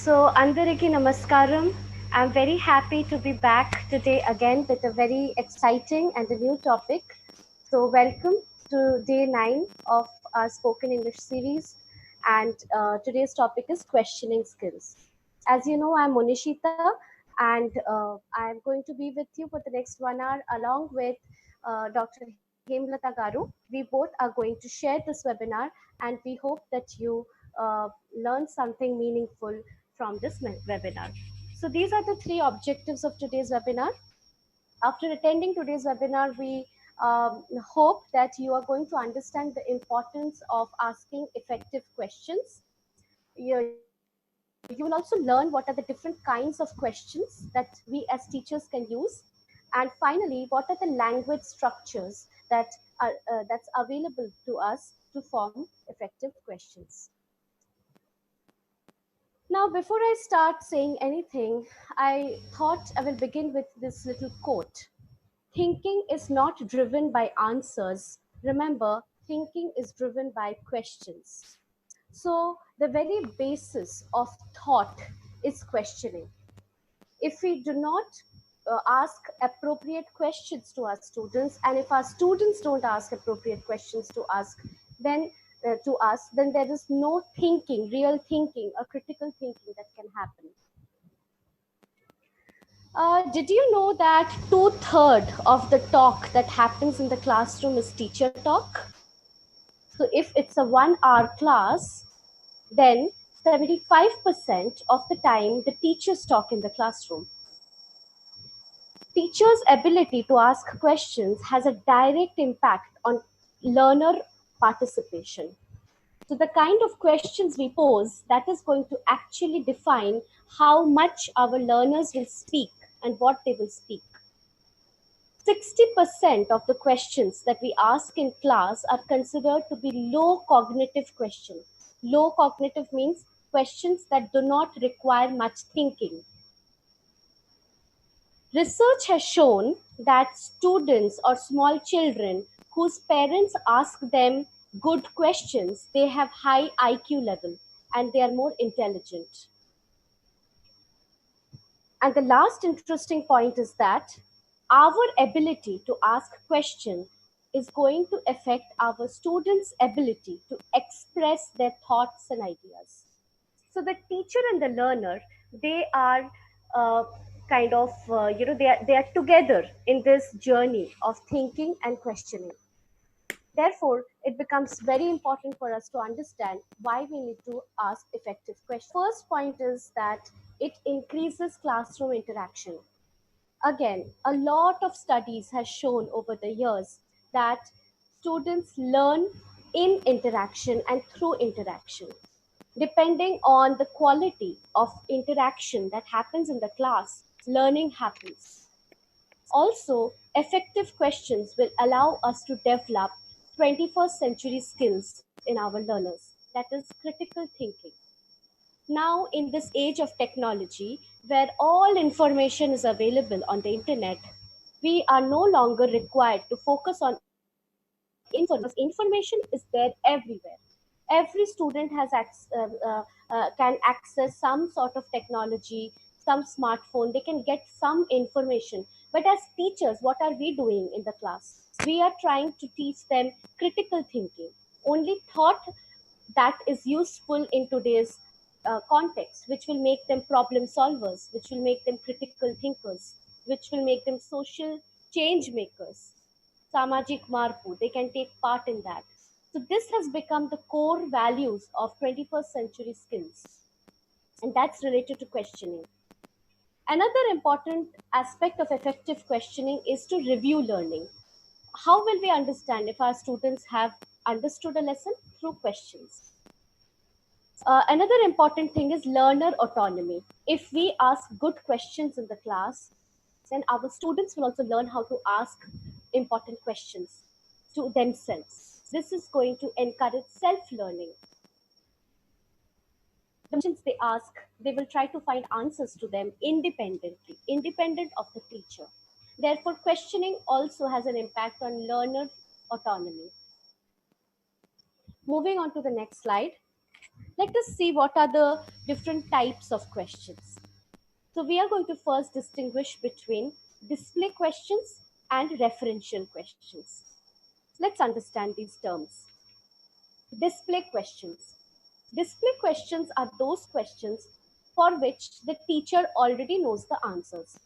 So, Andariki Namaskaram. I'm very happy to be back today again with a very exciting and a new topic. So, welcome to day 9 of our spoken English series. And today's topic is questioning skills. As you know, I'm Monishita, and I'm going to be with you for the next 1 hour along with Dr. Hemlata Garu. We both are going to share this webinar, and we hope that you learn something meaningful from this webinar. So these are the three objectives of today's webinar. After attending today's webinar, we hope that you are going to understand the importance of asking effective questions. You will also learn what are the different kinds of questions that we as teachers can use. And finally, what are the language structures that are that's available to us to form effective questions. Now, before I start saying anything, I thought I will begin with this little quote. Thinking is not driven by answers. Remember, thinking is driven by questions. So, the very basis of thought is questioning. If we do not ask appropriate questions to our students, and if our students don't ask appropriate questions to ask, then to us, then there is no thinking, real thinking, or critical thinking that can happen. Did you know that 2/3 of the talk that happens in the classroom is teacher talk? So if it's a 1 hour class, then 75% of the time the teachers talk in the classroom. Teachers' ability to ask questions has a direct impact on learner participation. So the kind of questions we pose, that is going to actually define how much our learners will speak and what they will speak. 60% of the questions that we ask in class are considered to be low cognitive questions. Low cognitive means questions that do not require much thinking. Research has shown that students or small children whose parents ask them good questions, they have high IQ level and they are more intelligent. And the last interesting point is that our ability to ask questions is going to affect our students' ability to express their thoughts and ideas. So the teacher and the learner, they are they are together in this journey of thinking and questioning. Therefore, it becomes very important for us to understand why we need to ask effective questions. First point is that it increases classroom interaction. Again, a lot of studies has shown over the years that students learn in interaction and through interaction. Depending on the quality of interaction that happens in the class, learning happens. Also, effective questions will allow us to develop 21st century skills in our learners, that is critical thinking. Now, in this age of technology, where all information is available on the internet, we are no longer required to focus on information. Information is there everywhere. Every student can access some sort of technology, some smartphone. They can get some information. But as teachers, what are we doing in the class? We are trying to teach them critical thinking. Only thought that is useful in today's context, which will make them problem solvers, which will make them critical thinkers, which will make them social change makers, samajik marpu. They can take part in that. So this has become the core values of 21st century skills, and that's related to questioning. Another important aspect of effective questioning is to review learning. How will we understand if our students have understood a lesson? Through questions. Another important thing is learner autonomy. If we ask good questions in the class, then our students will also learn how to ask important questions to themselves. This is going to encourage self-learning. The questions they ask, they will try to find answers to them independently, independent of the teacher. Therefore, questioning also has an impact on learner autonomy. Moving on to the next slide. Let us see what are the different types of questions. So we are going to first distinguish between display questions and referential questions. Let's understand these terms. Display questions. Display questions are those questions for which the teacher already knows the answers.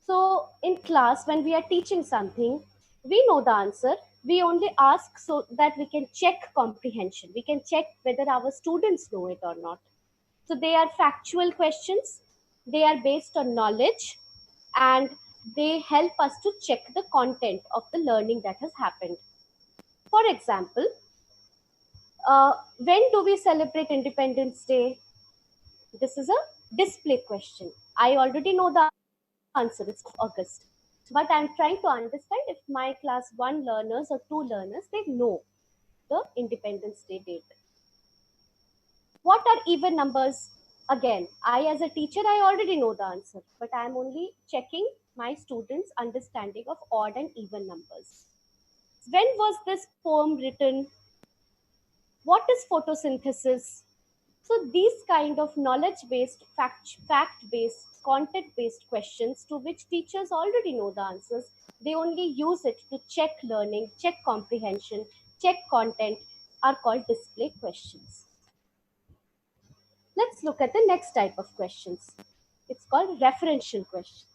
So in class, when we are teaching something, we know the answer. We only ask so that we can check comprehension. We can check whether our students know it or not. So they are factual questions. They are based on knowledge, and they help us to check the content of the learning that has happened. For example, when do we celebrate Independence Day? This is a display question. I already know the answer. It's August. But I'm trying to understand if my class 1 learners or 2 learners, they know the Independence Day date. What are even numbers? Again, I as a teacher, I already know the answer, but I'm only checking my students' understanding of odd and even numbers. When was this poem written? What is photosynthesis? So these kind of knowledge-based, fact-based, content-based questions to which teachers already know the answers, they only use it to check learning, check comprehension, check content, are called display questions. Let's look at the next type of questions. It's called referential questions.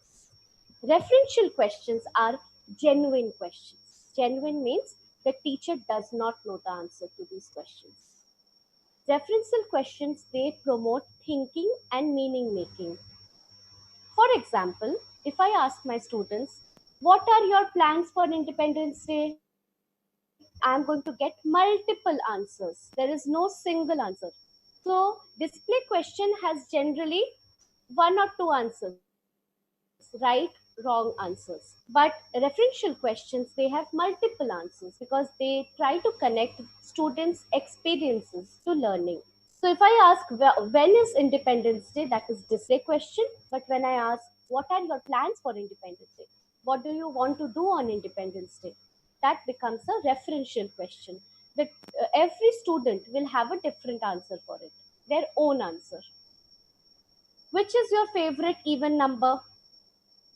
Referential questions are genuine questions. Genuine means the teacher does not know the answer to these questions. Referential questions, they promote thinking and meaning making. For example, if I ask my students, what are your plans for Independence Day? I'm going to get multiple answers. There is no single answer. So, display question has generally one or two answers, right, wrong answers. But referential questions, they have multiple answers because they try to connect students' experiences to learning. So if I ask when is Independence Day, that is display question. But when I ask what are your plans for Independence Day, what do you want to do on Independence Day, that becomes a referential question. That every student will have a different answer for it, their own answer. Which is your favorite even number?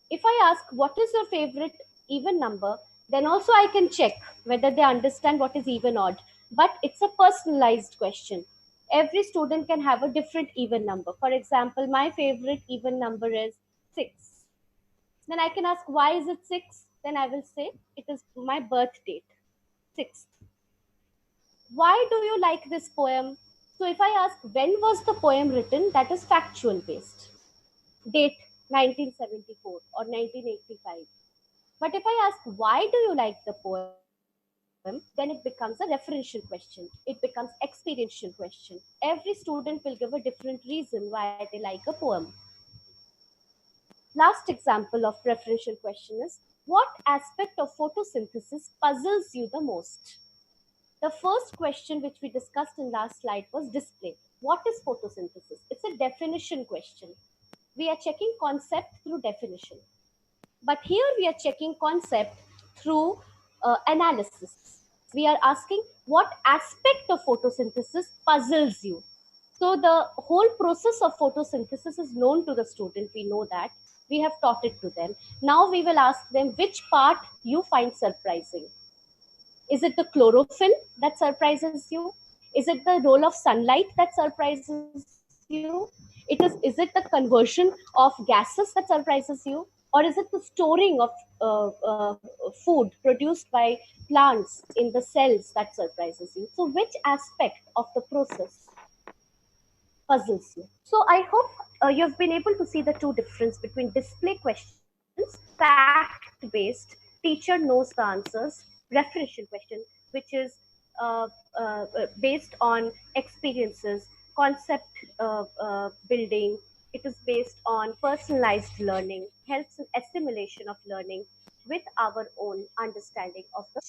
If I ask what is your favorite even number, then also I can check whether they understand what is even odd. But it's a personalized question. Every student can have a different even number. For example, my favorite even number is 6. Then I can ask why is it 6? Then I will say it is my birth date, 6th. Why do you like this poem? So if I ask when was the poem written, that is factual based. Date 1974 or 1985. But if I ask why do you like the poem, then it becomes a referential question. It becomes experiential question. Every student will give a different reason why they like a poem. Last example of referential question is, what aspect of photosynthesis puzzles you the most? The first question which we discussed in last slide was display. What is photosynthesis? It's a definition question. We are checking concept through definition. But here we are checking concept through analysis. We are asking what aspect of photosynthesis puzzles you. So the whole process of photosynthesis is known to the student. We know that. We have taught it to them. Now we will ask them which part you find surprising. Is it the chlorophyll that surprises you? Is it the role of sunlight that surprises you? Is it the conversion of gases that surprises you? Or is it the storing of food produced by plants in the cells that surprises you? So which aspect of the process puzzles you? So I hope you've been able to see the two difference between display questions, fact-based, teacher knows the answers, referential question, which is uh, based on experiences, concept building. It is based on personalized learning, helps in assimilation of learning with our own understanding of the.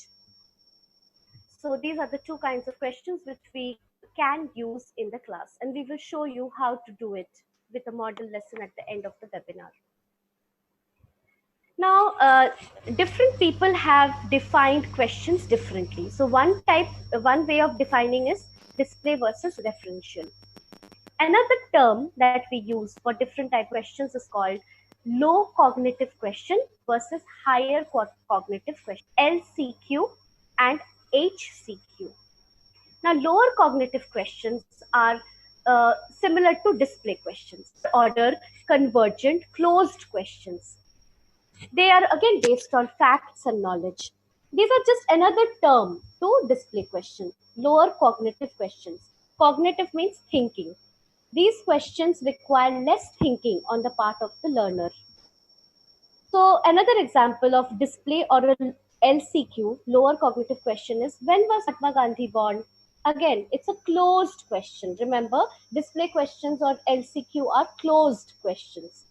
So these are the two kinds of questions which we can use in the class, and we will show you how to do it with a model lesson at the end of the webinar. Now, different people have defined questions differently. So one way of defining is display versus referential. Another term that we use for different type questions is called low cognitive question versus higher cognitive question, LCQ and HCQ. Now, lower cognitive questions are similar to display questions, order convergent closed questions. They are again based on facts and knowledge. These are just another term to display question. Lower cognitive questions. Cognitive means thinking. These questions require less thinking on the part of the learner. So another example of display or a LCQ, lower cognitive question, is when was Mahatma Gandhi born? Again, it's a closed question. Remember, display questions or LCQ are closed questions.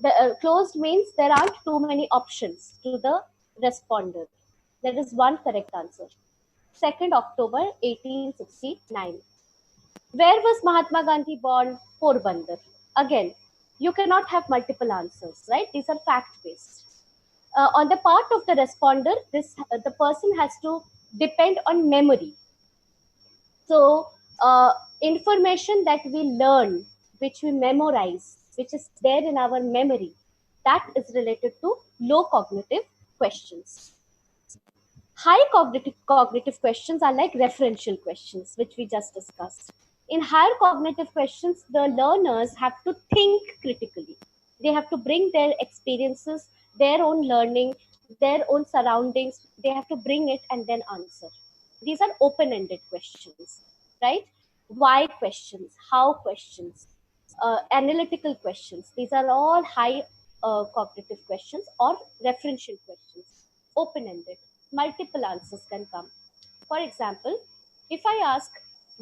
The closed means there aren't too many options to the responder. There is one correct answer. 2nd October 1869. Where was Mahatma Gandhi born? Porbandar. Again, you cannot have multiple answers, right? These are fact based. On the part of the responder, the person has to depend on memory. So, information that we learn, which we memorize, which is there in our memory, that is related to low cognitive questions. High cognitive questions are like referential questions, which we just discussed. In higher cognitive questions, the learners have to think critically. They have to bring their experiences, their own learning, their own surroundings. They have to bring it and then answer. These are open-ended questions, right? Why questions, how questions, analytical questions. These are all high cognitive questions or referential questions, open-ended. Multiple answers can come. For example, if I ask,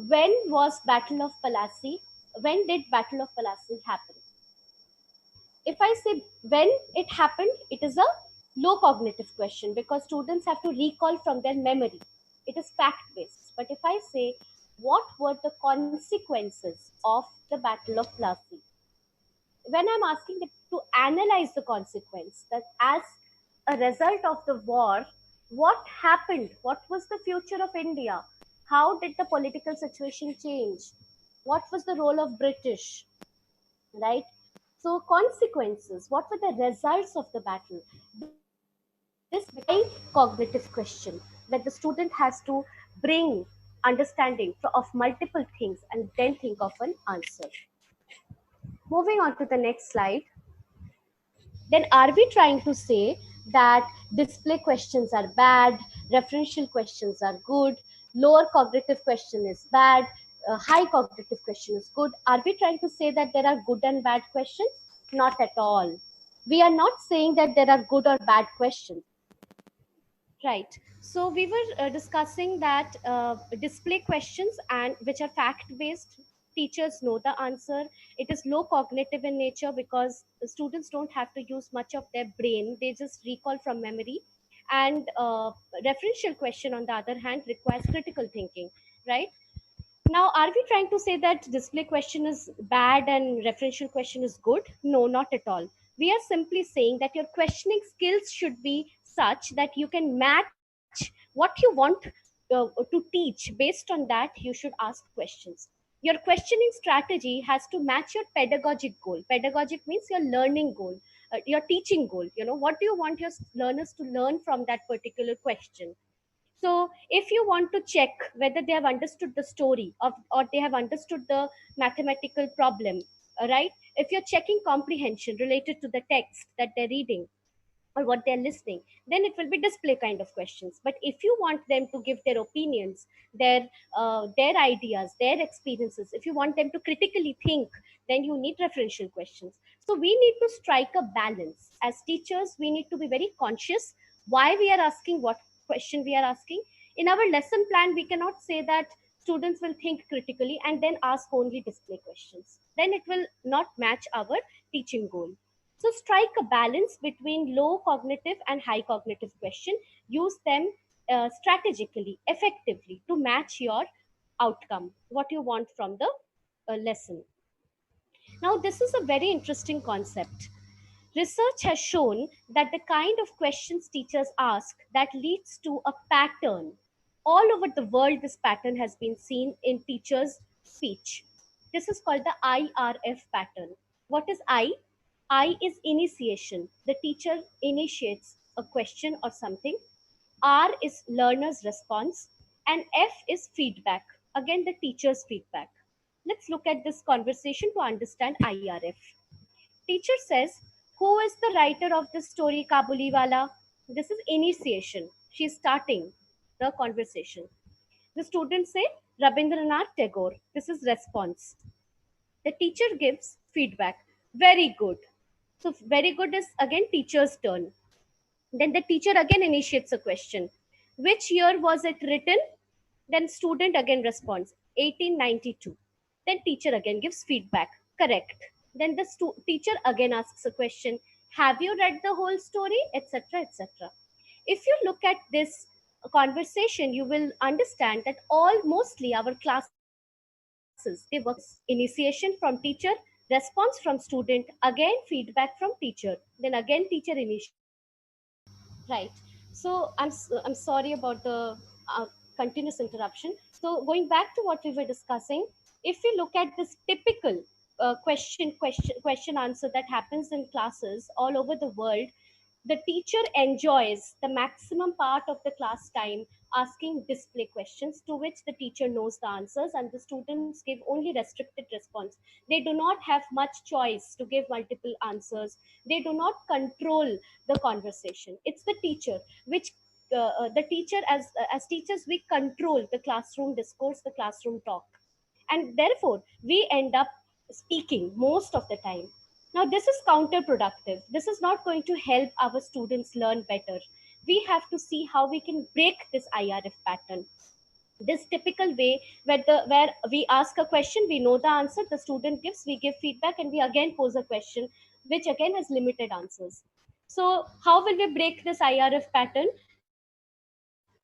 when was Battle of Plassey? When did Battle of Plassey happen? If I say when it happened, it is a low cognitive question because students have to recall from their memory. It is fact based. But if I say, what were the consequences of the Battle of Plassey? When I'm asking them to analyze the consequence, that as a result of the war, what happened? What was the future of India? How did the political situation change? What was the role of British? Right? So, consequences, what were the results of the battle? This became cognitive question that the student has to bring understanding of multiple things and then think of an answer. Moving on to the next slide. Then are we trying to say that display questions are bad, referential questions are good, lower cognitive question is bad, high cognitive question is good? Are we trying to say that there are good and bad questions? Not at all. We are not saying that there are good or bad questions. Right. So we were discussing that display questions and which are fact based. Teachers know the answer. It is low cognitive in nature because the students don't have to use much of their brain. They just recall from memory. And referential question, on the other hand, requires critical thinking. Right. Now, are we trying to say that display question is bad and referential question is good? No, not at all. We are simply saying that your questioning skills should be such that you can match what you want to teach. Based on that, you should ask questions. Your questioning strategy has to match your pedagogic goal. Pedagogic means your learning goal, your teaching goal. You know, what do you want your learners to learn from that particular question? So if you want to check whether they have understood the story of, or they have understood the mathematical problem, right? If you're checking comprehension related to the text that they're reading or what they're listening, then it will be display kind of questions. But if you want them to give their opinions, their ideas, their experiences, if you want them to critically think, then you need referential questions. So we need to strike a balance. As teachers, we need to be very conscious why we are asking what question we are asking. In our lesson plan, we cannot say that students will think critically and then ask only display questions. Then it will not match our teaching goal. So strike a balance between low cognitive and high cognitive question. Use them strategically, effectively to match your outcome, what you want from the lesson. Now, this is a very interesting concept. Research has shown that the kind of questions teachers ask that leads to a pattern. All over the world, this pattern has been seen in teachers' speech. This is called the IRF pattern. What is I? I is initiation. The teacher initiates a question or something. R is learner's response. And F is feedback. Again, the teacher's feedback. Let's look at this conversation to understand IRF. Teacher says, who is the writer of this story, Kabuliwala? This is initiation. She is starting the conversation. The students say, Rabindranath Tagore. This is response. The teacher gives feedback. Very good. So, very good is again teacher's turn. Then the teacher again initiates a question. Which year was it written? Then student again responds 1892. Then teacher again gives feedback. Correct. Then the teacher again asks a question. Have you read the whole story? Etc. etc. If you look at this conversation, you will understand that all mostly our classes they work initiation from teacher, response from student, again feedback from teacher, then again teacher initiates. Right. So I'm sorry about the continuous interruption. So going back to what we were discussing, if we look at this typical question answer that happens in classes all over the world, the teacher enjoys the maximum part of the class time asking display questions to which the teacher knows the answers, and the students give only restricted response. They do not have much choice to give multiple answers. They do not control the conversation. It's the teacher which the teacher as teachers we control the classroom discourse, the classroom talk, and therefore we end up speaking most of the time. Now this is counterproductive. This is not going to help our students learn better. We have to see how we can break this IRF pattern, this typical way where we ask a question, we know the answer, the student gives, we give feedback, and we again pose a question which again has limited answers. So how will we break this IRF pattern?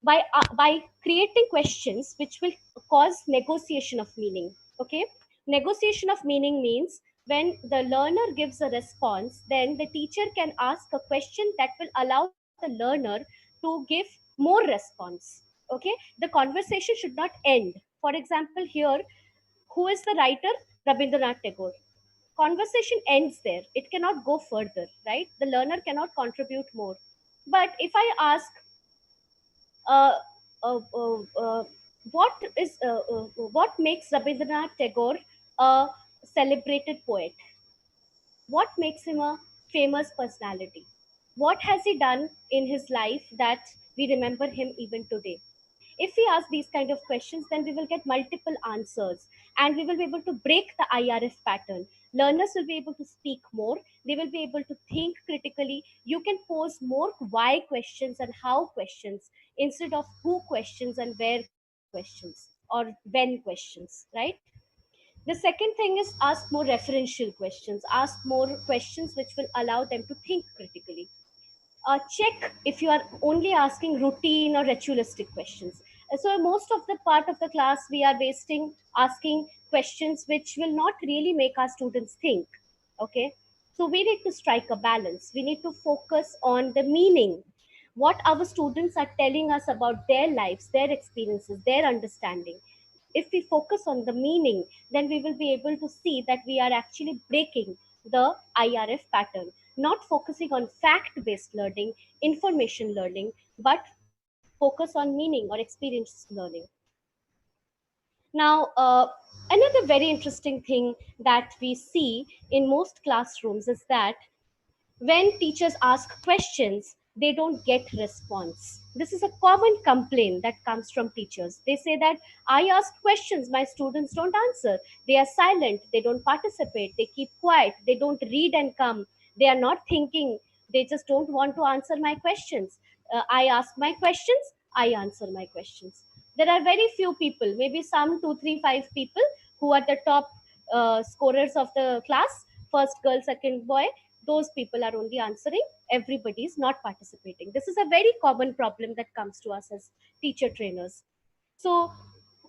By creating questions which will cause negotiation of meaning. Okay, negotiation of meaning means when the learner gives a response, then the teacher can ask a question that will allow the learner to give more response. Okay, the conversation should not end. For example, here, who is the writer? Rabindranath Tagore. Conversation ends there, it cannot go further, right? The learner cannot contribute more. But if I ask, uh, uh, uh, uh, what makes Rabindranath Tagore a celebrated poet? What makes him a famous personality? What has he done in his life that we remember him even today? If we ask these kind of questions, then we will get multiple answers, and we will be able to break the IRF pattern. Learners will be able to speak more, they will be able to think critically. You can pose more why questions and how questions instead of who questions and where questions or when questions, right? The second thing is ask more referential questions, ask more questions which will allow them to think critically. Check if you are only asking routine or ritualistic questions. So most of the part of the class we are wasting asking questions which will not really make our students think. Okay, so we need to strike a balance. We need to focus on the meaning, what our students are telling us about their lives, their experiences, their understanding. If we focus on the meaning, then we will be able to see that we are actually breaking the IRF pattern, not focusing on fact based learning, information learning, but focus on meaning or experience learning. Now, another very interesting thing that we see in most classrooms is that when teachers ask questions, they don't get response. This is a common complaint that comes from teachers. They say that I ask questions, my students don't answer. They are silent, they don't participate, they keep quiet, they don't read and come, they are not thinking, they just don't want to answer my questions. I ask my questions, I answer my questions. There are very few people, maybe some two, three, five people who are the top scorers of the class, first girl, second boy. Those people are only answering, everybody is not participating. This is a very common problem that comes to us as teacher trainers. So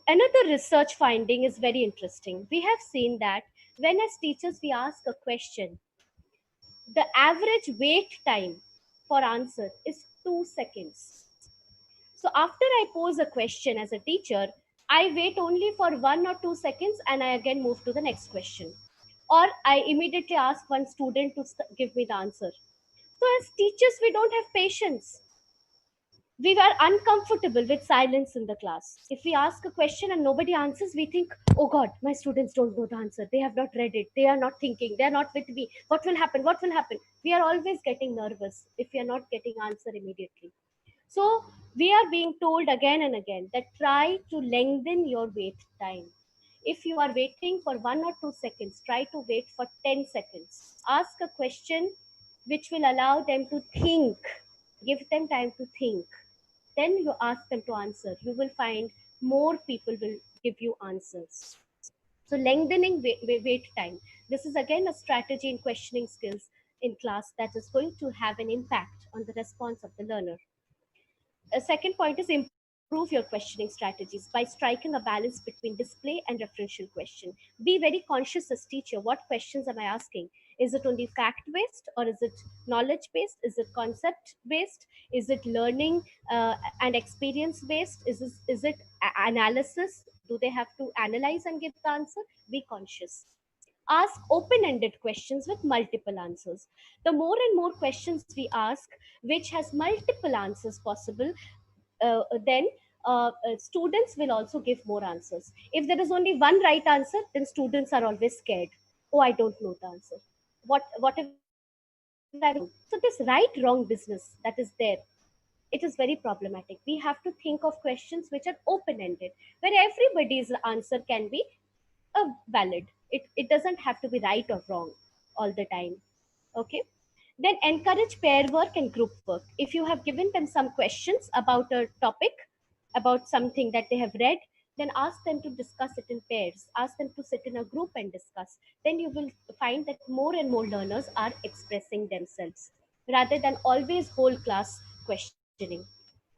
another research finding is very interesting. We have seen that when as teachers we ask a question, the average wait time for answer is 2 seconds. So after I pose a question as a teacher, I wait only for 1 or 2 seconds and I again move to the next question. Or I immediately ask one student to give me the answer. So as teachers, we don't have patience. We were uncomfortable with silence in the class. If we ask a question and nobody answers, we think, oh God, my students don't know the answer. They have not read it. They are not thinking. They are not with me. What will happen? What will happen? We are always getting nervous if we are not getting answer immediately. So we are being told again and again that try to lengthen your wait time. If you are waiting for 1 or 2 seconds, try to wait for 10 seconds. Ask a question which will allow them to think. Give them time to think. Then you ask them to answer. You will find more people will give you answers. So lengthening wait time. This is again a strategy in questioning skills in class that is going to have an impact on the response of the learner. A second point is improve your questioning strategies by striking a balance between display and referential question. Be very conscious as teacher. What questions am I asking? Is it only fact based or is it knowledge based? Is it concept based? Is it learning and experience based? Is it analysis? Do they have to analyze and give the answer? Be conscious. Ask open ended questions with multiple answers. The more and more questions we ask, which has multiple answers possible, then students will also give more answers. If there is only one right answer, then students are always scared. Oh, I don't know the answer. Whatever I will do. So this right wrong business that is there, it is very problematic. We have to think of questions which are open ended, where everybody's answer can be valid. It doesn't have to be right or wrong all the time. Okay. Then encourage pair work and group work. If you have given them some questions about a topic, about something that they have read, then ask them to discuss it in pairs. Ask them to sit in a group and discuss. Then you will find that more and more learners are expressing themselves rather than always whole class questioning.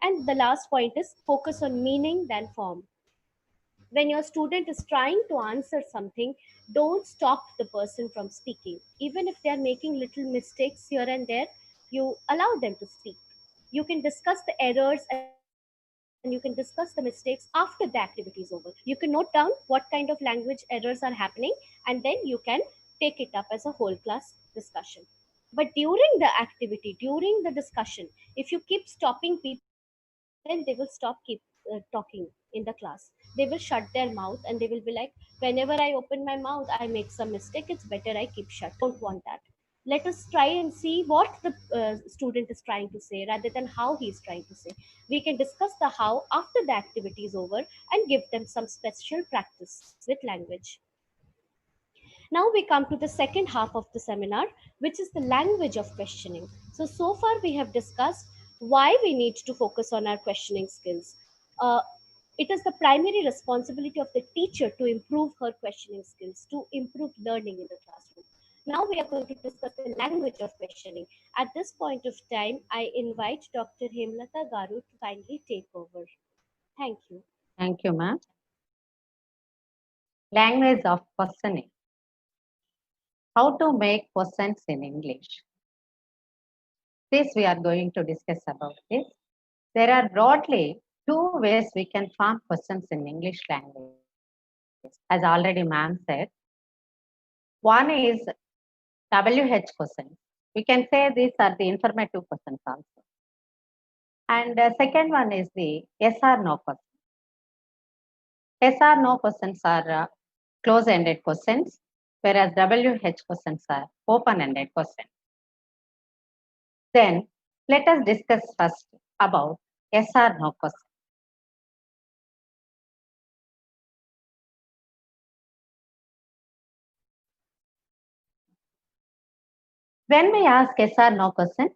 And the last point is focus on meaning than form. When your student is trying to answer something, don't stop the person from speaking. Even if they are making little mistakes here and there, you allow them to speak. You can discuss the errors and you can discuss the mistakes after the activity is over. You can note down what kind of language errors are happening, and then you can take it up as a whole class discussion. But during the activity, during the discussion, if you keep stopping people, then they will stop keep talking in the class. They will shut their mouth and they will be like, whenever I open my mouth, I make some mistake. It's better I keep shut. We don't want that. Let us try and see what the student is trying to say rather than how he is trying to say. We can discuss the how after the activity is over and give them some special practice with language. Now we come to the second half of the seminar, which is the language of questioning. So far we have discussed why we need to focus on our questioning skills. Uh, it is the primary responsibility of the teacher to improve her questioning skills, to improve learning in the classroom. Now we are going to discuss the language of questioning. At this point of time, I invite Dr. Hemlata Garu to kindly take over. Thank you. Thank you, ma'am. Language of questioning. How to make questions in English. This we are going to discuss about this. There are broadly two ways we can form questions in English language. As already ma'am said, one is WH questions. We can say these are the informative questions also. And the second one is the yes or no questions. Yes or no questions are close-ended questions, whereas WH questions are open-ended questions. Then let us discuss first about yes or no questions. When we ask yes or no questions,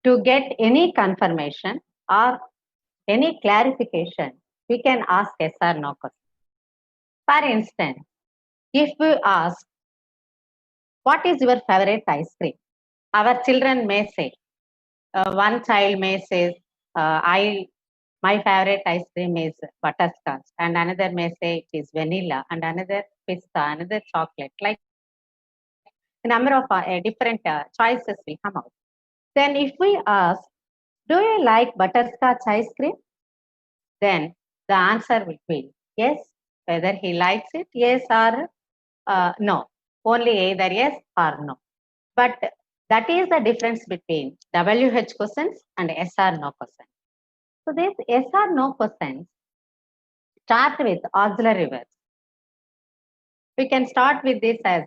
to get any confirmation or any clarification, we can ask yes or no questions. For instance, if we ask, what is your favorite ice cream? Our children may say, one child may say, my favorite ice cream is butterscotch, and another may say it is vanilla, and another pista, another chocolate. Like a number of different choices will come out. Then if we ask, Do you like butterscotch ice cream? Then the answer will be yes, whether he likes it, yes or no. Only either yes or no. But that is the difference between WH questions and yes or no questions. So these yes or no questions start with auxiliary verbs. We can start with this as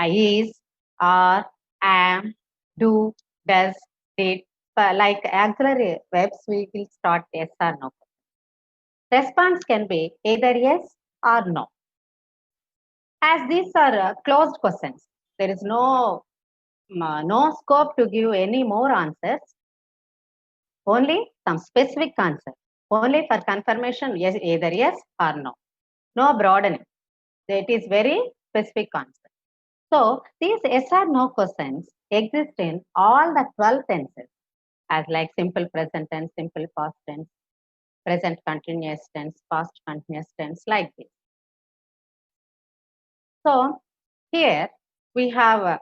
is, are, am, do, does, did. Like auxiliary verbs, we will start yes or no. Response can be either yes or no. As these are closed questions, there is no scope to give any more answers, only some specific answer. Only for confirmation, yes, either yes or no. No broadening. It is very specific answer. So these yes or no questions exist in all the 12 tenses as like simple present tense, simple past tense, present continuous tense, past continuous tense, like this. So here we have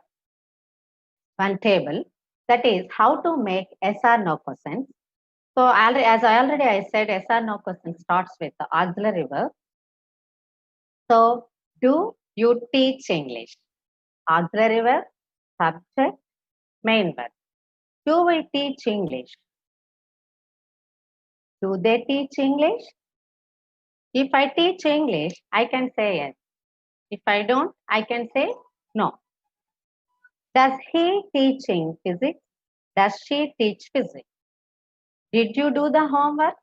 one table, that is how to make yes or no questions. So as I already said, yes or no question starts with the auxiliary verb. So do you teach English? Auxiliary verb, subject, main verb. Do we teach English? Do they teach English? If I teach English, I can say yes. If I don't, I can say no. Does he teaching physics? Does she teach physics? Did you do the homework?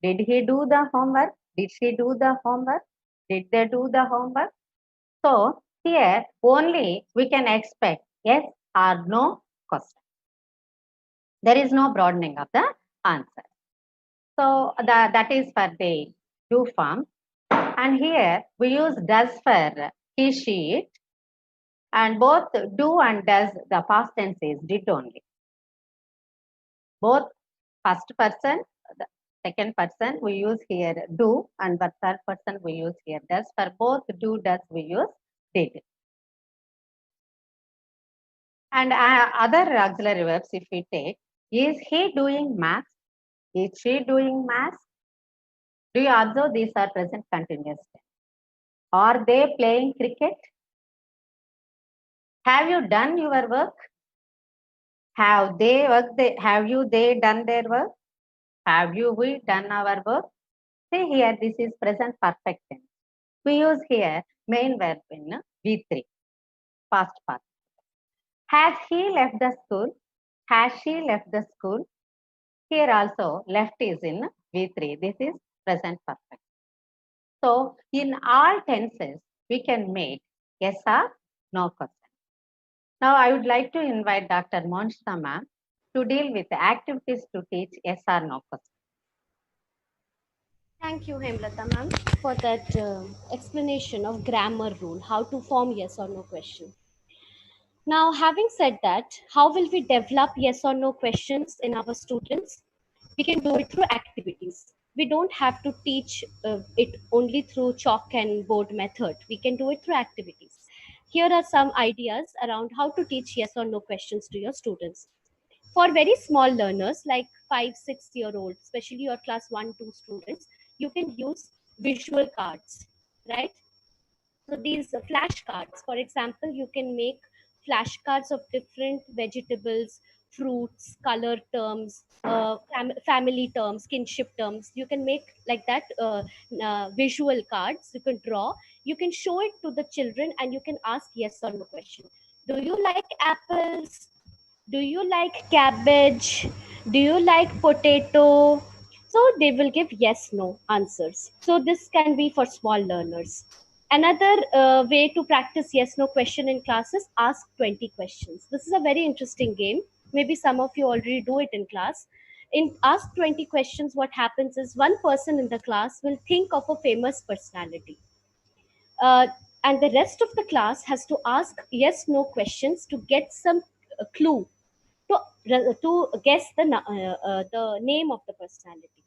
Did he do the homework? Did she do the homework? Did they do the homework? So here only we can expect yes or no question. There is no broadening of the answer. So that is for the do form. And here we use does for he, she, it. And both do and does, the past tense is did only. Both first person, the second person we use here do, and the third person we use here does. For both do, does we use did. And other auxiliary verbs, if we take, is he doing math? Is she doing math? Do you observe these are present continuous tense? Are they playing cricket? Have you done your work? Have they worked? Have you they done their work? Have you we done our work? See here, this is present perfect tense. We use here main verb in V3, past part. Has he left the school? Has she left the school? Here also left is in V3. This is present perfect. So in all tenses, we can make yes or no question. Now I would like to invite Dr. Monshita ma'am to deal with the activities to teach yes or no question. Thank you, Hemlata ma'am, for that explanation of grammar rule, how to form yes or no question. Now, having said that, how will we develop yes or no questions in our students? We can do it through activities. We don't have to teach it only through chalk and board method. We can do it through activities. Here are some ideas around how to teach yes or no questions to your students. For very small learners like 5, 6 year olds, especially your class 1, 2 students, you can use visual cards, right? So these flashcards, for example, you can make flashcards of different vegetables, fruits, color terms, family terms, kinship terms. You can make like that visual cards. You can draw. You can show it to the children, and you can ask yes or no question. Do you like apples? Do you like cabbage? Do you like potato? So they will give yes no answers. So this can be for small learners. Another way to practice yes no question in class is ask 20 questions. This is a very interesting game. Maybe some of you already do it in class. In ask 20 questions, what happens is one person in the class will think of a famous personality, uh, and the rest of the class has to ask yes no questions to get some clue to guess the name of the personality.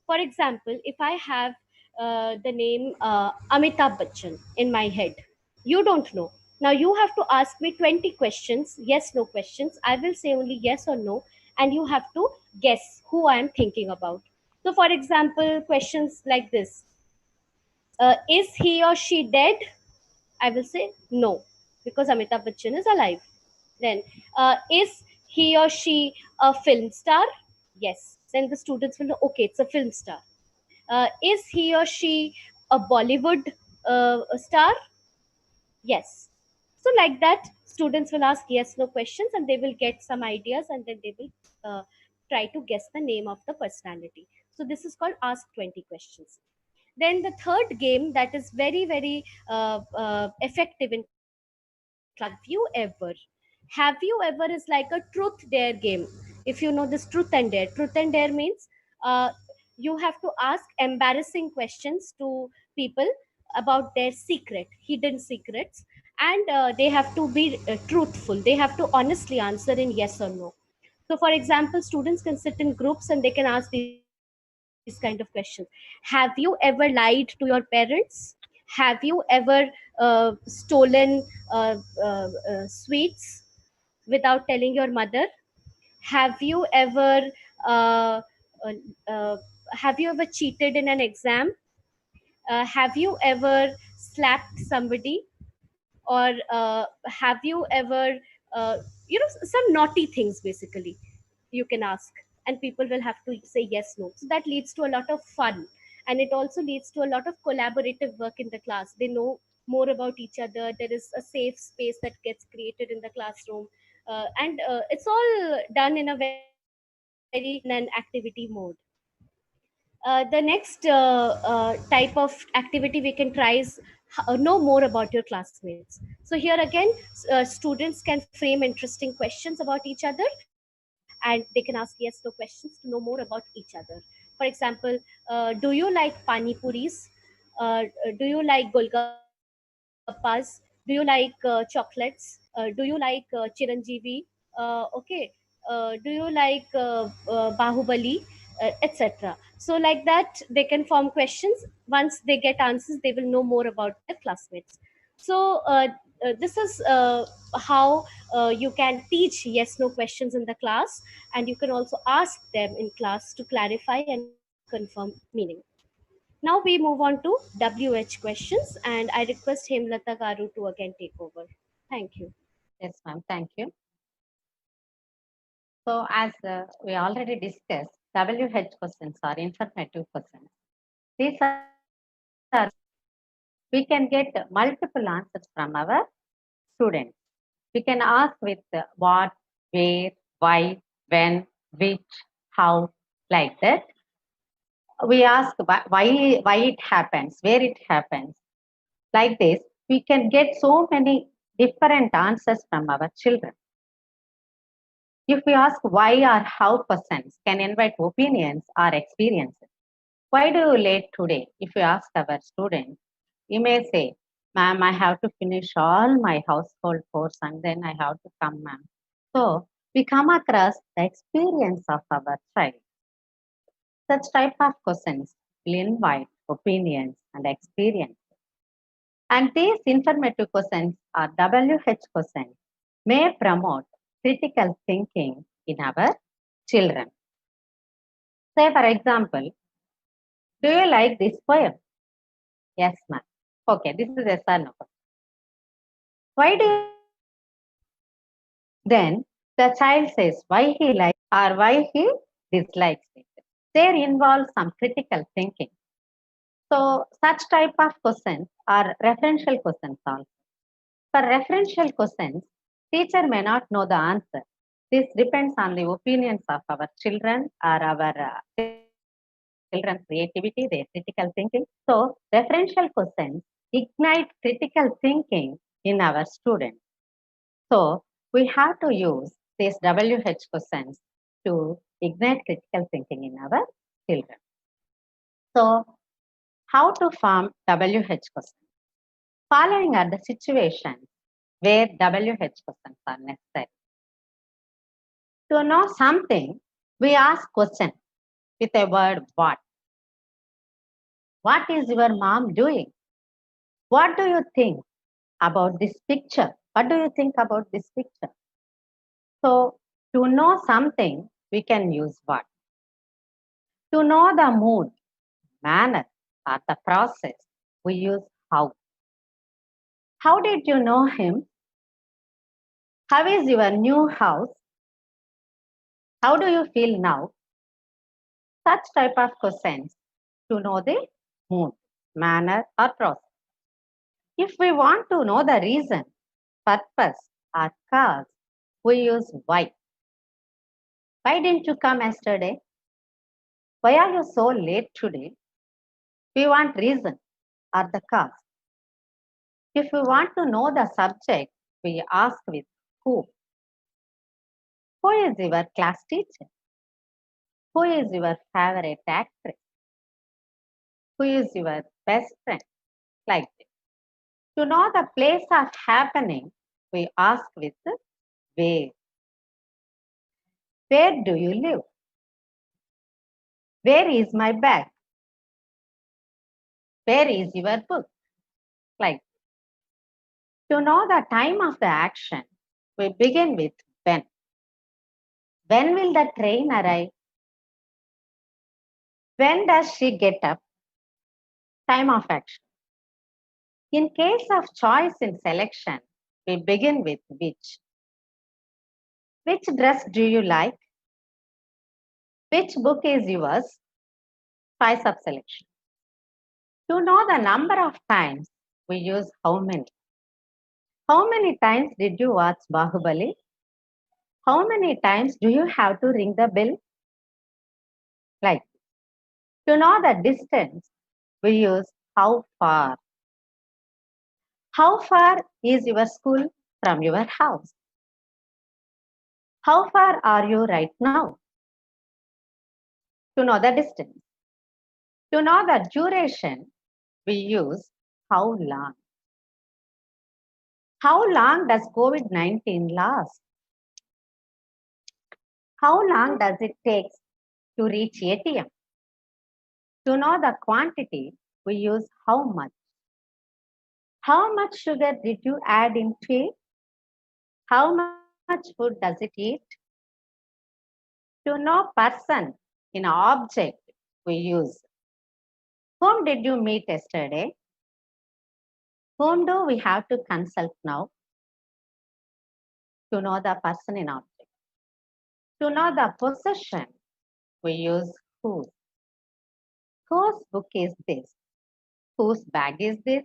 For example, if I have the name Amitabh Bachchan in my head, you don't know. Now you have to ask me 20 questions, yes no questions. I will say only yes or no, and you have to guess who I am thinking about. So, for example, questions like this: is he or she dead? I will say no, because Amitabh Bachchan is alive. Then, is he or she a film star? Yes. Then the students will know, okay, it's a film star. Is he or she a Bollywood star? Yes. So, like that, students will ask yes no questions and they will get some ideas, and then they will try to guess the name of the personality. So, this is called Ask 20 Questions. Then the third game that is very, very effective in class: have you ever is like a truth dare game. If you know this truth and dare means uh, you have to ask embarrassing questions to people about their hidden secrets, and they have to be truthful. They have to honestly answer in yes or no. So, for example, students can sit in groups and they can ask these kind of questions: have you ever lied to your parents? Have you ever stolen sweets without telling your mother? Have you ever uh, uh, uh, have you ever cheated in an exam? Have you ever slapped somebody? Or have you ever some naughty things basically you can ask, and people will have to say yes no. So that leads to a lot of fun, and it also leads to a lot of collaborative work in the class. They know more about each other. There is a safe space that gets created in the classroom, and it's all done in a very fun and activity mode. The next type of activity we can try is know more about your classmates. So here again, students can frame interesting questions about each other, and they can ask yes no questions to know more about each other. For example, do you like pani puris? Do you like golgappas? Do you like chocolates? Do you like chiranjeevi? Okay. Do you like bahubali? Etc. So like that they can form questions. Once they get answers, they will know more about their classmates. So this is how you can teach yes no questions in the class, and you can also ask them in class to clarify and confirm meaning. Now we move on to WH questions, and I request Hemlata Garu to again take over. Thank you. Yes, ma'am. Thank you. So, as we already discussed, WH questions are informative questions. These are we can get multiple answers from our students. We can ask with what, where, why, when, which, how, like that. We ask why it happens, where it happens. Like this, we can get so many different answers from our children. If we ask why or how questions can invite opinions or experiences. Why do you late today? If you ask our students, you may say, ma'am, I have to finish all my household chores and then I have to come, ma'am. So we come across the experience of our child. Such type of questions will invite opinions and experience. And these informative questions or WH questions may promote critical thinking in our children. Say, for example, do you like this poem? Yes, ma'am. Okay, this is yes or no. Why do you like this poem? Then the child says why he likes or why he dislikes it. There involves some critical thinking. So such type of questions are referential questions also. For referential questions, teacher may not know the answer. This depends on the opinions of our children or our children's creativity, their critical thinking. So referential questions ignite critical thinking in our students. So we have to use these WH questions to ignite critical thinking in our children. So how to form WH questions? Following are the situations where WH questions are necessary. To know something, we ask question with a word what. What is your mom doing? What do you think about this picture? What do you think about this picture? So to know something, we can use what? To know the mood, manner, or the process, we use how. How did you know him? How is your new house? How do you feel now? Such type of questions to know the mood, manner, or process. If we want to know the reason, purpose, or cause, we use why. Why didn't you come yesterday? Why are you so late today? We want reason or the cause. If we want to know the subject, we ask with who. Who is your class teacher? Who is your favorite actress? Who is your best friend? Like this. To know the place of happening, we ask with where. Where do you live? Where is my bag? Where is your book? Like to know the time of the action, we begin with when. When will the train arrive? When does she get up? Time of action. In case of choice in selection, we begin with which. Which dress do you like? Which book is yours? Choice of selection. To know the number of times, we use how many. How many times did you watch Bahubali? How many times do you have to ring the bell? Like to know the distance, we use how far. How far is your school from your house? How far are you right now? To know the distance. To know the duration, we use how long. How long does COVID-19 last? How long does it take to reach ATM? To know the quantity, we use how much. How much sugar did you add into it? How much food does it eat? To know person in object, we use whom did you meet yesterday? Whom do we have to consult now? To know the person in object. To know the possession, we use whose. Whose book is this? Whose bag is this?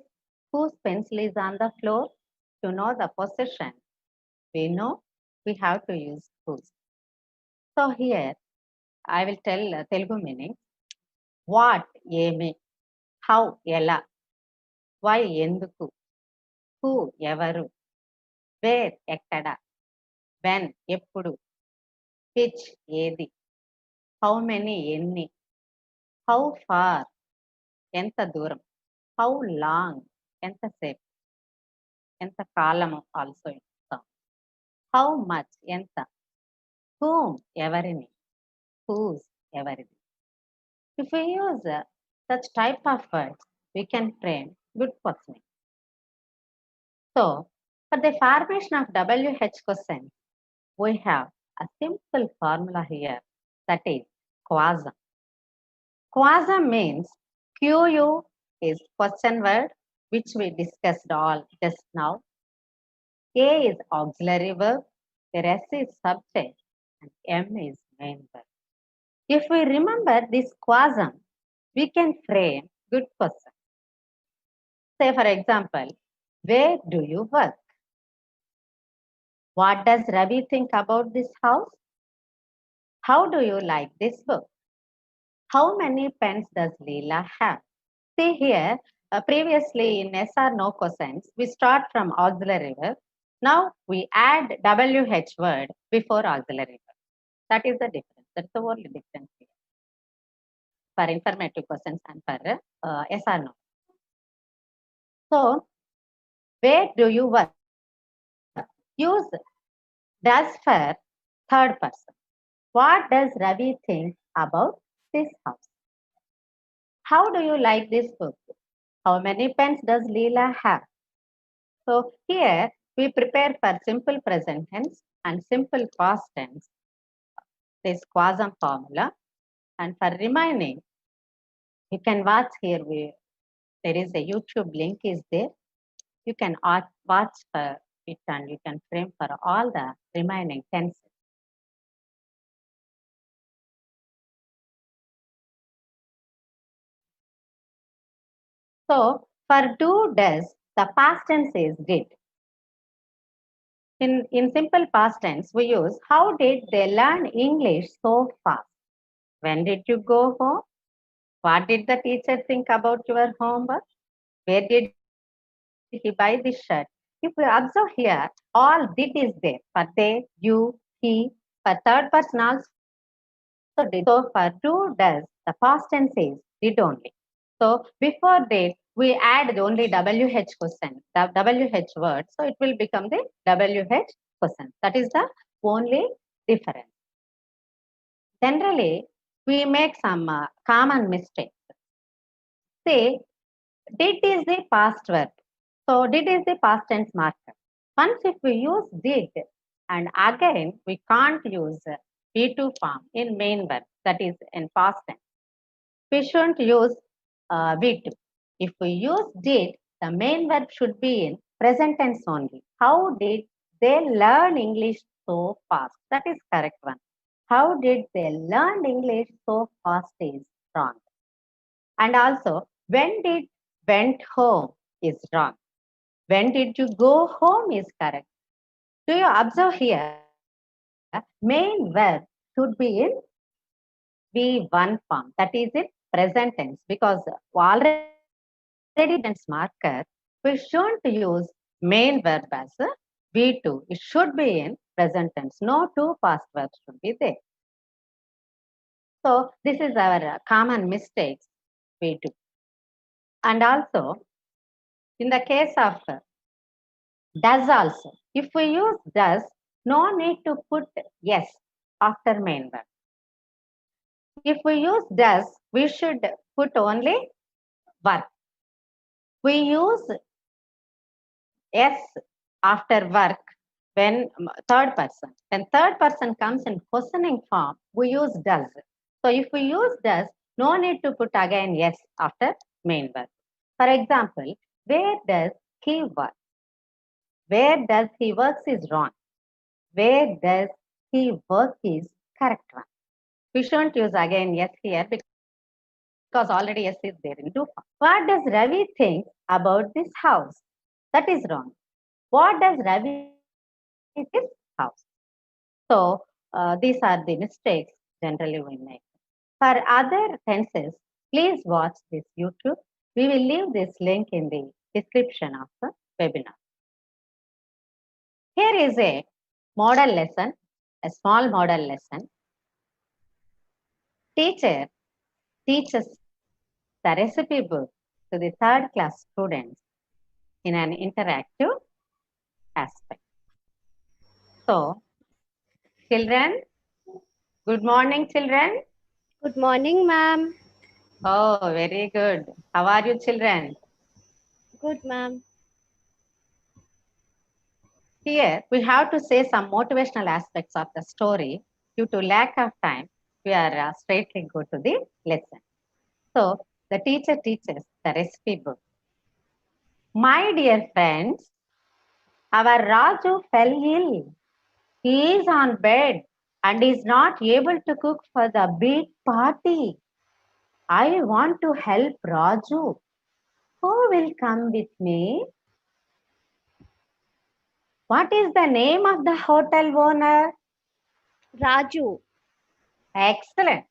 Whose pencil is on the floor? To know the possession, we know we have to use whose. So here I will tell Telugu meaning. What, ఏమి, how, ఎలా, why, ఎందుకు, who, ఎవరు, where, ఎక్కడ, when, ఎప్పుడు, which, ఏది, how many, ఎన్ని, how far, ఎంత దూరం, how long, ఎంతసేపు, ఎంత కాలము ఆల్సో ఇస్తాం, how much, ఎంత, whom, ఎవరిని, whose, ఎవరిది. If we use such type of words, we can frame good questioning. So, for the formation of WH question, we have a simple formula here, that is quasum. Quasum means QU is question word, which we discussed all just now. A is auxiliary verb, the rest is subject, and M is main verb. If we remember this quasum, we can frame good question. Say, for example, where do you work? What does Ravi think about this house? How do you like this book? How many pens does Leela have? See here, previously in yes or no questions, we start from auxiliary verb. Now we add WH word before auxiliary verb. That is the difference. That's the only difference here for informative questions and for yes or no. So, where do you work? Use does for third person. What does Ravi think about this house? How do you like this book? How many pens does Leela have? So here we prepare for simple present tense and simple past tense. this quasar formula. And for remaining, you can watch here. There is a YouTube link is there. You can watch for it and you can frame for all the remaining tenses. So for do, does, the past tense is did. In simple past tense, we use how did they learn English so fast? When did you go home? What did the teacher think about your homework? Where did he buy this shirt? If we observe here, all did is there for they, you, he. For third person also did. So for do, does, the past tense is did only. So before did, we add only WH question, the WH word. So it will become the WH question. That is the only difference. Generally, we make some common mistakes. Say, did is the past verb. So did is the past tense marker. Once if we use did, and again we can't use V2 form in main verb, that is in past tense. We shouldn't use V2. If we use did, the main verb should be in present tense only. How did they learn English so fast? That is correct one. How did they learn English so fast is wrong. And also, when did went home is wrong. When did you go home is correct. Do you observe here? Main verb should be in V1 form. That is in present tense because already there is a present tense marker. We shouldn't use main verb as a V2. It should be in present tense. No two past verbs should be there. So this is our common mistakes we do. And also, in the case of does also, if we use does, no need to put yes after main verb. If we use does, we should put only work. We use yes after work when third person. When third person comes in questioning form, we use does. So if we use does, no need to put again yes after main verb. For example, where does he work? Where does he work is wrong. Where does he work is correct one. We shouldn't use again yes here because already yes is there in do form. What does Ravi think about this house? That is wrong. What does Ravi think about this house? So these are the mistakes generally we make. For other tenses, please watch this YouTube. We will leave this link in the description of the webinar. Here is a model lesson, a small model lesson. Teacher teaches the recipe book to the third class students in an interactive aspect. So, children, good morning, children. Good morning, ma'am. Oh, very good. How are you, children? Good, ma'am. Here, we have to say some motivational aspects of the story. Due to lack of time, we are straightly go to the lesson. So, the teacher teaches the recipe book. My dear friends, our Raju fell ill. He is on bed and is not able to cook for the big party. I want to help Raju. Who will come with me? What is the name of the hotel owner? Raju. Excellent.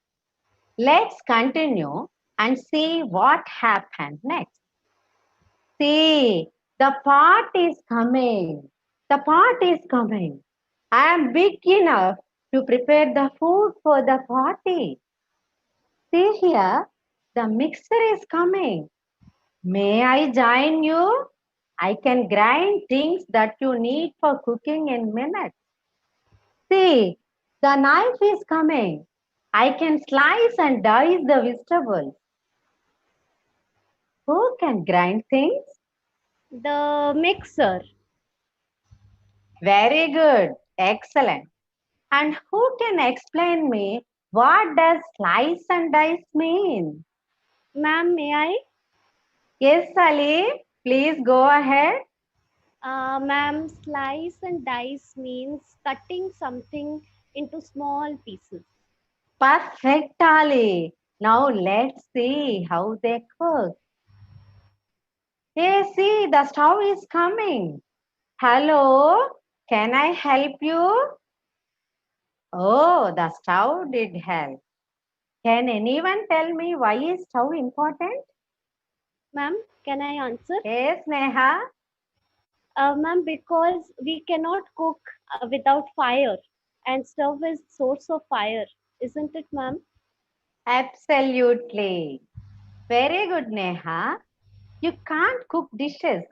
Let's continue and see what happened next. See, the party is coming. The party is coming. I am big enough to prepare the food for the party. See here, the mixer is coming. May I join you? I can grind things that you need for cooking in minutes. See, the knife is coming. I can slice and dice the vegetables. Who can grind things? The mixer. Very good. Excellent. And who can explain me what does slice and dice mean? Ma'am, may I? Yes, Ali, please go ahead. Ma'am, slice and dice means cutting something into small pieces. Perfect, Ali. Now let's see how they cook. Hey, see, the stove is coming. Hello, can I help you? Oh, the stove did help. Can anyone tell me why is stove important? Ma'am, can I answer? Yes, Neha. Ma'am, because we cannot cook without fire, and stove is source of fire, isn't it, ma'am? Absolutely. Very good, Neha. You can't cook dishes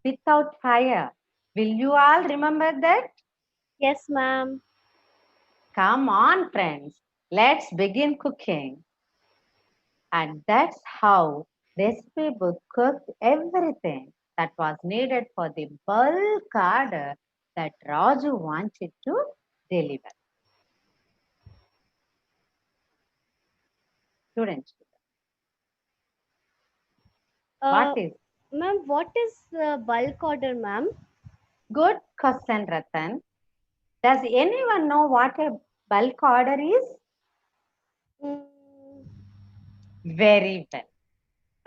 without fire. Will you all remember that? Yes, ma'am. Come on, friends. Let's begin cooking. And that's how recipe book cooked everything that was needed for the bulk order that Raju wanted to deliver. Students, what Uh, is Ma'am, what is bulk order, ma'am? good question, Ratan? Does anyone know what a bulk order is? Mm, Very well.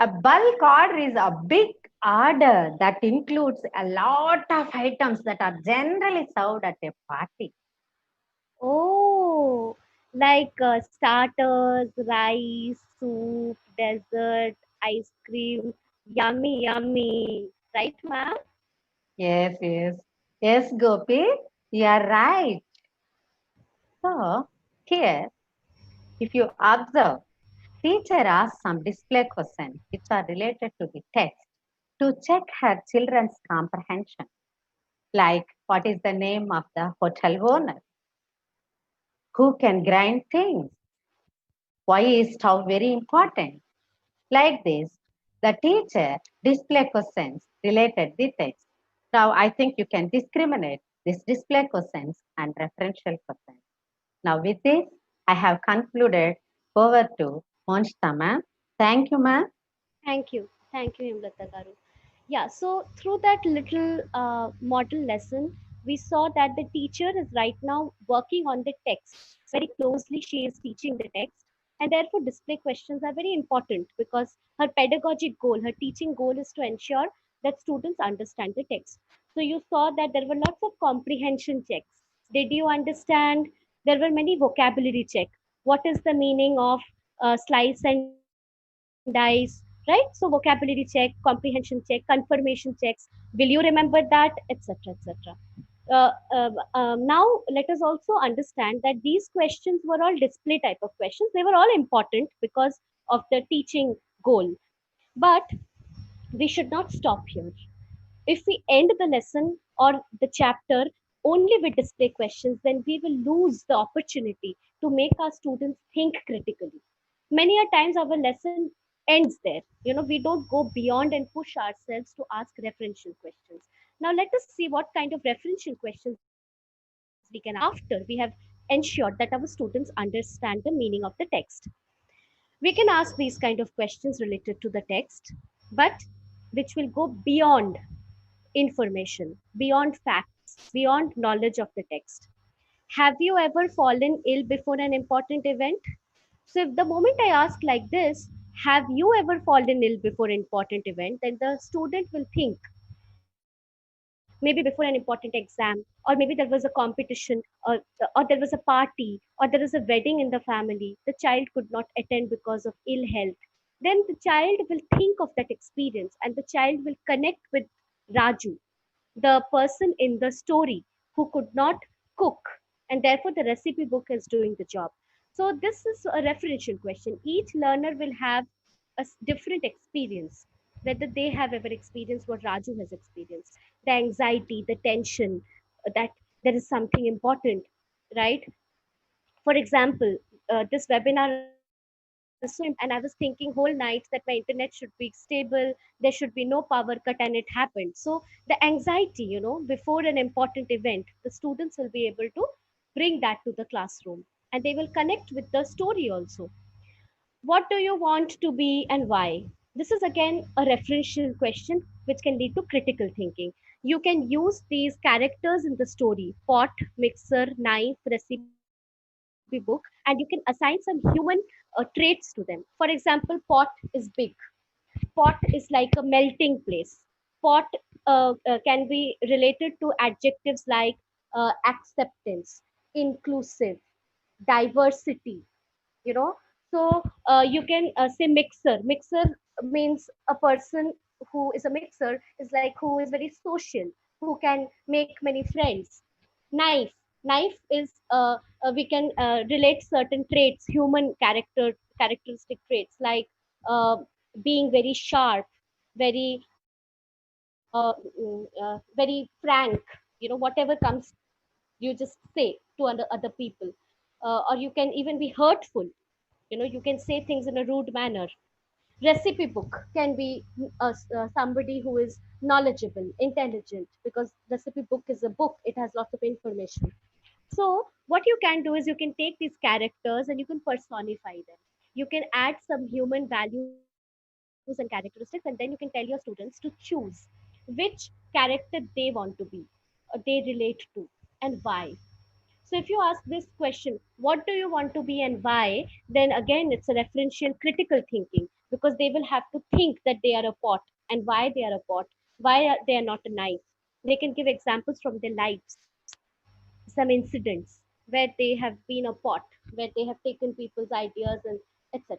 A bulk order is a big order that includes a lot of items that are generally served at a party. oh, like starters, rice, soup, dessert, ice cream. Yummy, yummy. Right, ma'am? Yes, yes. Yes, Gopi, you are right. So, here, if you observe, teacher asks some display questions which are related to the text to check her children's comprehension, like what is the name of the hotel owner, who can grind things, why is stove very important. Like this, the teacher display questions related the text. Now, I think you can discriminate these display questions and referential questions. Now, with this, I have concluded. Over to Monshita, ma'am. Thank you, ma'am. Thank you. Thank you, Himlata Garu. Yeah, so through that little model lesson, we saw that the teacher is right now working on the text. Very closely, she is teaching the text, and therefore, display questions are very important because her pedagogic goal, her teaching goal is to ensure that students understand the text. So, you saw that there were lots of comprehension checks. Did you understand? There were many vocabulary check. What is the meaning of slice and dice, right? So vocabulary check, comprehension check, confirmation checks. Will you remember that, etc., etc. Now let us also understand that these questions were all display type of questions. They were all important because of the teaching goal, but we should not stop here. If we end the lesson or the chapter only with display questions, then we will lose the opportunity to make our students think critically. Many a times our lesson ends there. We don't go beyond and push ourselves to ask referential questions. Now let us see what kind of referential questions we can ask after we have ensured that our students understand the meaning of the text. We can ask these kind of questions related to the text, but which will go beyond information, beyond facts, beyond knowledge of the text. Have you ever fallen ill before an important event? So, if the moment I ask like this, have you ever fallen ill before an important event, then the student will think maybe before an important exam, or maybe there was a competition, or there was a party, or there is a wedding in the family. The child could not attend because of ill health. Then the child will think of that experience and the child will connect with Raju, the person in the story who could not cook, and therefore the recipe book is doing the job. So this is a referential question. Each learner will have a different experience, whether they have ever experienced what Raju has experienced, the anxiety, the tension, that there is something important, right? For example, this webinar is so important, and I was thinking whole nights that my internet should be stable, there should be no power cut, and it happened. So the anxiety, before an important event, the students will be able to bring that to the classroom, and they will connect with the story also. What do you want to be and why? This is again a referential question which can lead to critical thinking. You can use these characters in the story, pot, mixer, knife, recipe book, and you can assign some human traits to them. For example, pot is big, pot is like a melting place. Pot can be related to adjectives like acceptance, inclusive, diversity, you know. So you can say mixer. Mixer means a person who is a mixer is like who is very social, who can make many friends. Knife. Knife is we can relate certain traits, human characteristic traits like uh, being very sharp, very very frank. Whatever comes, you just say to other people. Or you can even be hurtful. You can say things in a rude manner. Recipe book can be somebody who is knowledgeable, intelligent, because recipe book is a book, it has lots of information. So what you can do is you can take these characters and you can personify them. You can add some human values and characteristics, and then you can tell your students to choose which character they want to be, they relate to, and why. So if you ask this question, what do you want to be and why, then again it's a referential critical thinking, because they will have to think that they are a pot and why they are a pot, they are not a knife. They can give examples from their lives, some incidents where they have been a pot, where they have taken people's ideas and etc.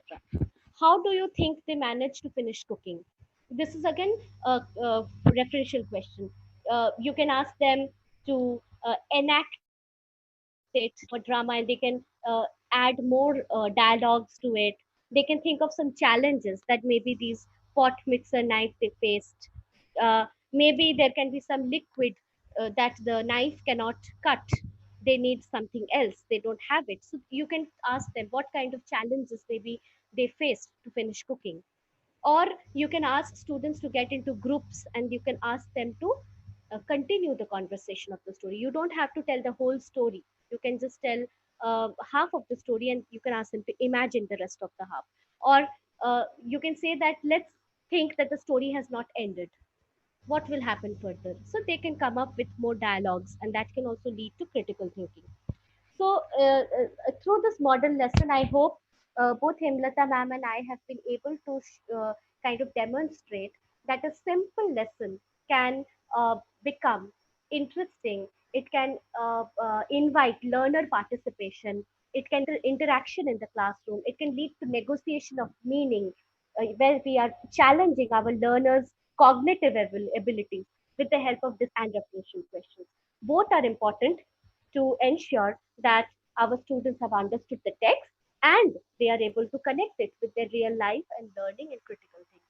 How do you think they manage to finish cooking? This is again a referential question. You can ask them to enact it in a drama, and they can add more dialogues to it. They can think of some challenges that maybe these pot mixer knife they faced. Maybe there can be some liquid that the knife cannot cut. They need something else, they don't have it. So you can ask them what kind of challenges maybe they faced to finish cooking. Or you can ask students to get into groups and you can ask them to continue the conversation of the story. You don't have to tell the whole story, you can just tell half of the story, and you can ask them to imagine the rest of the half. Or you can say that let's think that the story has not ended, what will happen further. So they can come up with more dialogues, and that can also lead to critical thinking. So, through this model lesson, I hope both Hemlata ma'am and I have been able to kind of demonstrate that a simple lesson can become interesting. It can invite learner participation. It can interaction in the classroom. It can lead to negotiation of meaning, where we are challenging our learners' cognitive abilities with the help of this and referential questions. Both are important to ensure that our students have understood the text and they are able to connect it with their real life and learning and critical thinking.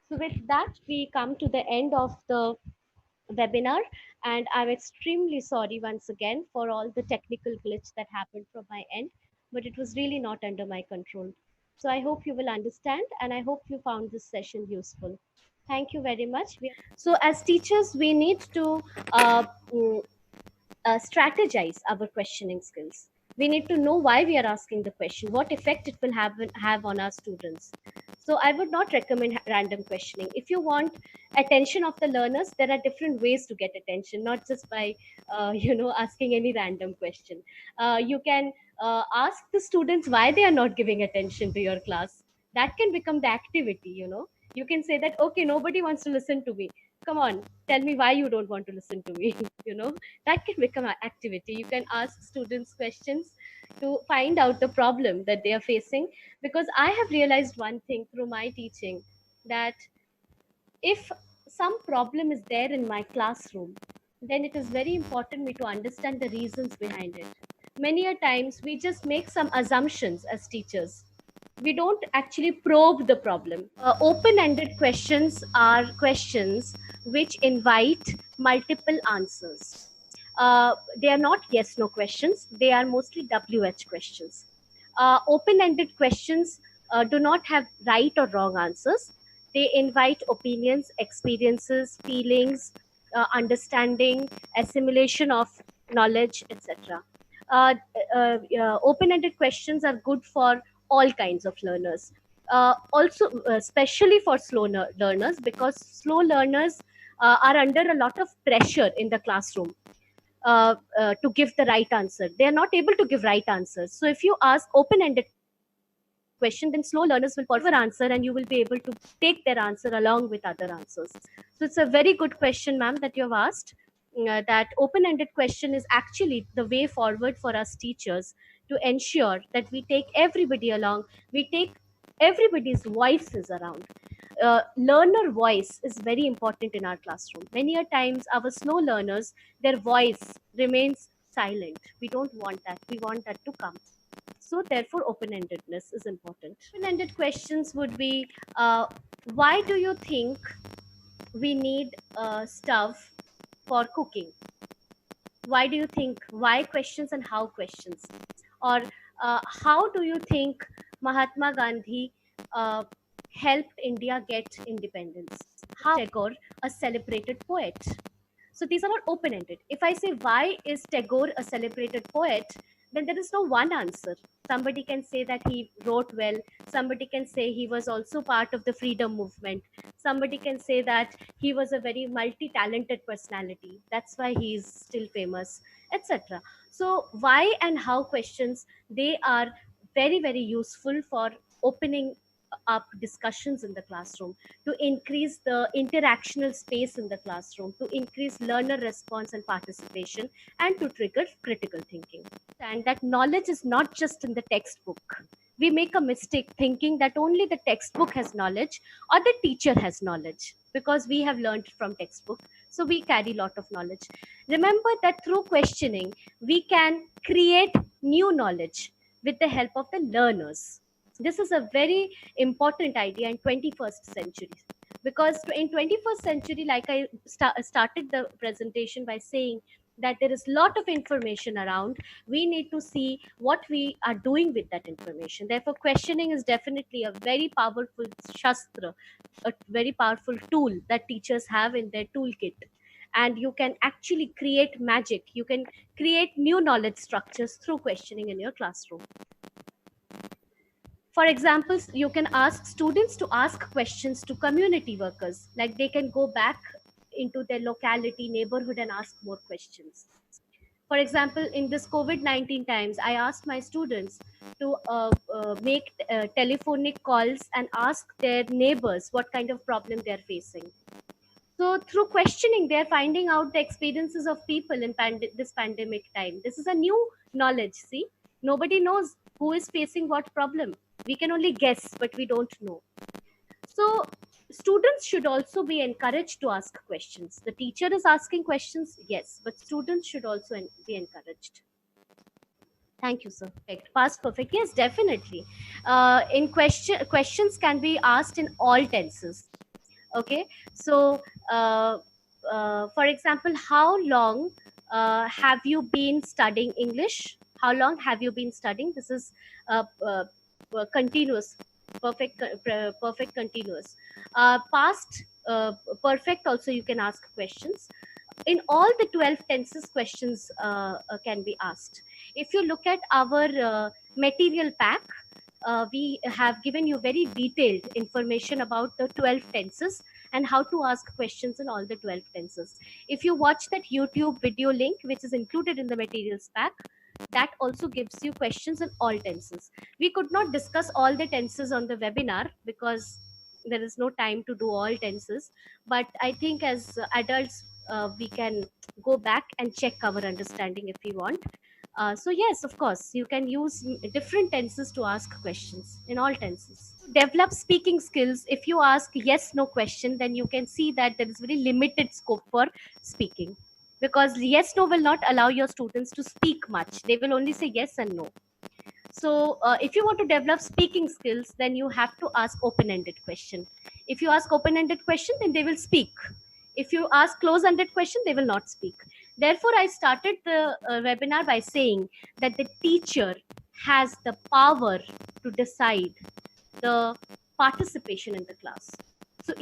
So, with that, we come to the end of the webinar, and I'm extremely sorry once again for all the technical glitch that happened from my end, but it was really not under my control. So, I hope you will understand, and I hope you found this session useful. Thank you very much. So, as teachers, we need to uh, mm, strategize our questioning skills. We need to know why we are asking the question, what effect it will have on our students. So I would not recommend random questioning. If you want attention of the learners, there are different ways to get attention, not just by asking any random question. You can ask the students why they are not giving attention to your class. That can become the activity. You can say that, okay, nobody wants to listen to me. Come on, tell me why you don't want to listen to me. you know that can become an activity. You can ask students questions to find out the problem that they are facing, because I have realized one thing through my teaching, that if some problem is there in my classroom, then it is very important me to understand the reasons behind it. Many a times we just make some assumptions as teachers. We don't actually probe the problem. Open ended questions are questions which invite multiple answers. They are not yes no questions, they are mostly WH questions. Open ended questions do not have right or wrong answers. They invite opinions, experiences, feelings, understanding, assimilation of knowledge, etc. uh, open-ended questions are good for all kinds of learners. Also, especially for learners, because slow learners are under a lot of pressure in the classroom to give the right answer. They are not able to give right answers. So if you ask open-ended question, then slow learners will follow your answer, and you will be able to take their answer along with other answers. So it's a very good question, ma'am, that you have asked. That open-ended question is actually the way forward for us teachers to ensure that we take everybody along, we take everybody's voices around. Learner voice is very important in our classroom. Many a times our slow learners, their voice remains silent. We don't want that. We want that to come. So therefore open-endedness is important. Open-ended questions would be, why do you think we need a stove for cooking? Why do you think? Why questions and how questions? Or how do you think Mahatma Gandhi uh, helped India get independence? How Tagore a celebrated poet? So these are not open ended. If I say, why is Tagore a celebrated poet, then there is no one answer. Somebody can say that he wrote well, somebody can say he was also part of the freedom movement, somebody can say that he was a very multi talented personality. That's why he is still famous, etc. So, why and how questions, they are very, very useful for opening up discussions in the classroom, to increase the interactional space in the classroom, to increase learner response and participation, and to trigger critical thinking. And that knowledge is not just in the textbook. We make a mistake thinking that only the textbook has knowledge or the teacher has knowledge, because we have learned from textbook, so we carry lot of knowledge. Remember that through questioning we can create new knowledge with the help of the learners. This is a very important idea in 21st century, because in 21st century, like I started the presentation by saying, that there is lot of information around. We need to see what we are doing with that information. Therefore questioning is definitely a very powerful shastra, a very powerful tool that teachers have in their toolkit. And you can actually create magic, you can create new knowledge structures through questioning in your classroom. For example, you can ask students to ask questions to community workers, like they can go back into their locality, neighborhood, and ask more questions. For example, in this COVID-19 times, I asked my students to make telephonic calls and ask their neighbors what kind of problem they're facing. So through questioning, they're finding out the experiences of people in this pandemic time. This is a new knowledge. See, nobody knows who is facing what problem. We can only guess, but we don't know. So students should also be encouraged to ask questions. The teacher is asking questions, yes, but students should also be encouraged. Thank you, sir. Perfect. Past perfect. Yes, definitely. In questions can be asked in all tenses. Okay, so for example, how long have you been studying English? How long have you been studying? This is continuous, perfect continuous. Past perfect also, you can ask questions. In all the 12 tenses, questions can be asked. If you look at our material pack, we have given you very detailed information about the 12 tenses and how to ask questions in all the 12 tenses. If you watch that YouTube video link, which is included in the materials pack, that also gives you questions in all tenses. We could not discuss all the tenses on the webinar because there is no time to do all tenses. But I think as adults, we can go back and check our understanding if we want. So yes, of course, you can use different tenses to ask questions in all tenses. Develop speaking skills. If you ask yes no question, then you can see that there is very limited scope for speaking, because yes no will not allow your students to speak much. They will only say yes and no. So if you want to develop speaking skills, then you have to ask open-ended question. If you ask open-ended question, then they will speak. If you ask close-ended question, they will not speak. Therefore, I started the webinar by saying that the teacher has the power to decide the participation in the class. So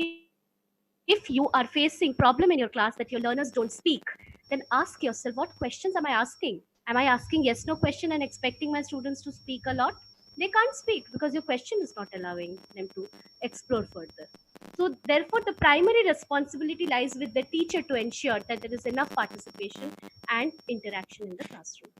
if you are facing problem in your class that your learners don't speak, then ask yourself, what questions am I asking? Am I asking yes no question and expecting my students to speak a lot? They can't speak because your question is not allowing them to explore further. So, therefore, the primary responsibility lies with the teacher to ensure that there is enough participation and interaction in the classroom.